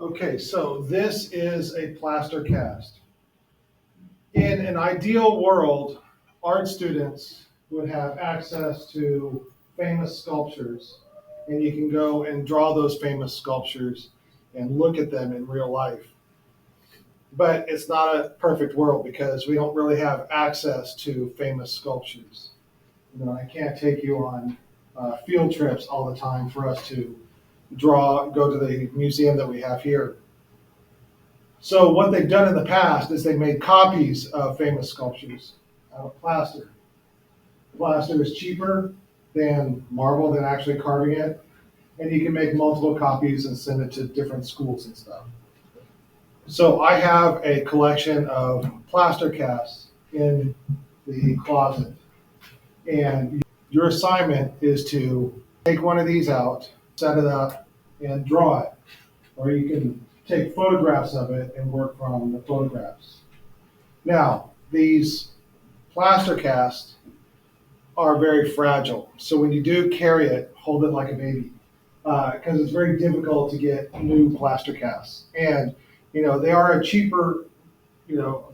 Okay, so this is a plaster cast. In an ideal world, art students would have access to famous sculptures, and you can go and draw those famous sculptures and look at them in real life. But it's not a perfect world because we don't really have access to famous sculptures. I can't take you on field trips all the time for us to go to the museum that we have here. So what they've done in the past is they made copies of famous sculptures out of plaster. Plaster is cheaper than marble, than actually carving it, and you can make multiple copies and send it to different schools and stuff. So I have a collection of plaster casts in the closet, and your assignment is to take one of these out, set it up, and draw it. Or you can take photographs of it and work from the photographs. Now, these plaster casts are very fragile. So when you do carry it, hold it like a baby, because it's very difficult to get new plaster casts. And they are a cheaper,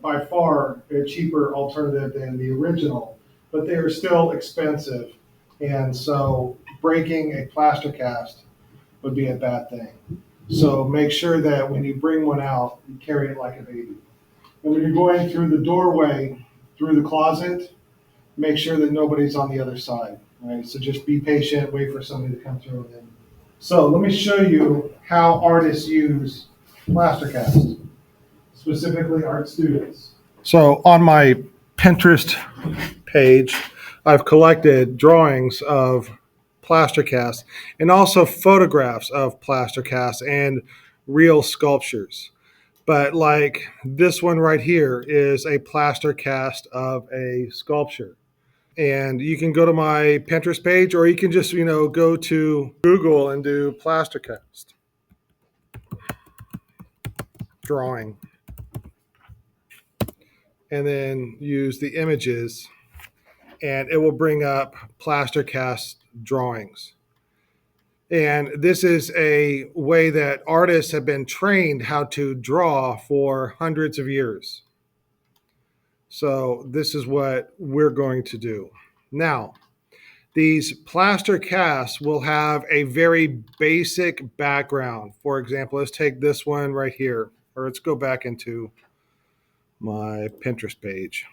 by far a cheaper alternative than the original, but they are still expensive. And so breaking a plaster cast would be a bad thing. So make sure that when you bring one out, you carry it like a baby. And when you're going through the doorway, through the closet, make sure that nobody's on the other side. Right? So just be patient, wait for somebody to come through. So let me show you how artists use plaster casts, specifically art students. So on my Pinterest page, I've collected drawings of plaster casts and also photographs of plaster casts and real sculptures. But like this one right here is a plaster cast of a sculpture. And you can go to my Pinterest page, or you can just, go to Google and do plaster cast drawing, and then use the images, and it will bring up plaster cast drawings. And this is a way that artists have been trained how to draw for hundreds of years. So this is what we're going to do. Now, these plaster casts will have a very basic background. For example, let's take this one right here, or let's go back into my Pinterest page.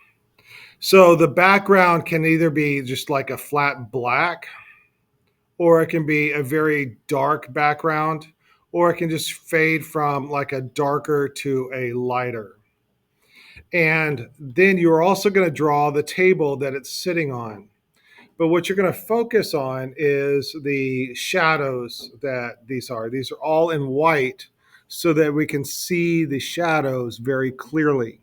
So the background can either be just like a flat black, or it can be a very dark background, or it can just fade from like a darker to a lighter. And then you're also going to draw the table that it's sitting on. But what you're going to focus on is the shadows that these are. These are all in white so that we can see the shadows very clearly.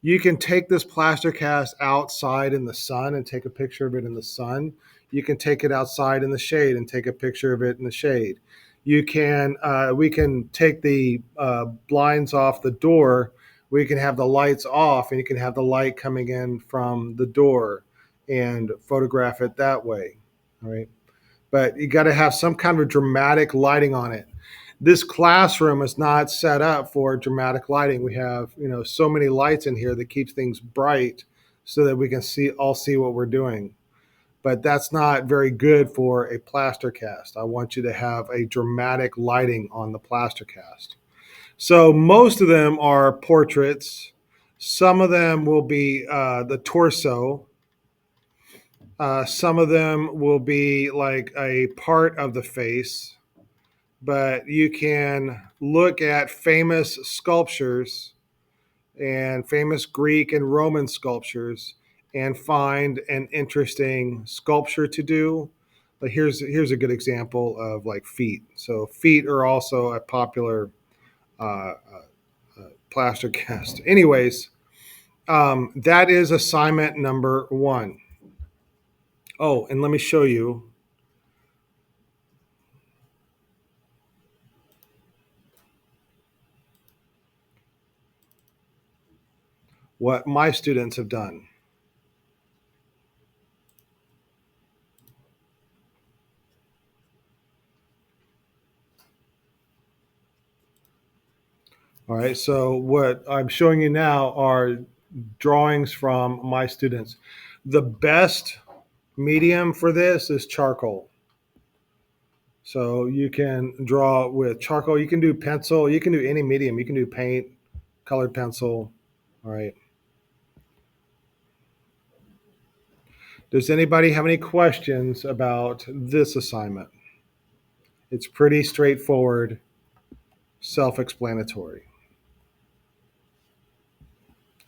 You can take this plaster cast outside in the sun and take a picture of it in the sun. You can take it outside in the shade and take a picture of it in the shade. We can take the blinds off the door. We can have the lights off, and you can have the light coming in from the door and photograph it that way. All right. But you got to have some kind of dramatic lighting on it. This classroom is not set up for dramatic lighting. We have, so many lights in here that keeps things bright so that we can see what we're doing. But that's not very good for a plaster cast. I want you to have a dramatic lighting on the plaster cast. So most of them are portraits. Some of them will be the torso. Some of them will be like a part of the face, but you can look at famous sculptures and famous Greek and Roman sculptures and find an interesting sculpture to do. But here's a good example of like feet. So feet are also a popular uh, plaster cast. Anyways, that is assignment number one. Oh, and let me show you what my students have done. All right, so what I'm showing you now are drawings from my students. The best medium for this is charcoal. So you can draw with charcoal. You can do pencil. You can do any medium. You can do paint, colored pencil. All right. Does anybody have any questions about this assignment? It's pretty straightforward, self explanatory.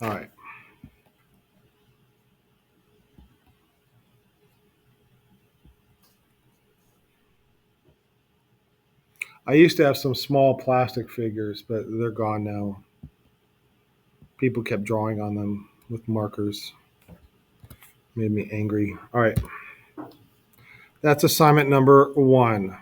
All right. I used to have some small plastic figures, but they're gone now. People kept drawing on them with markers. Made me angry. All right. That's assignment number 1.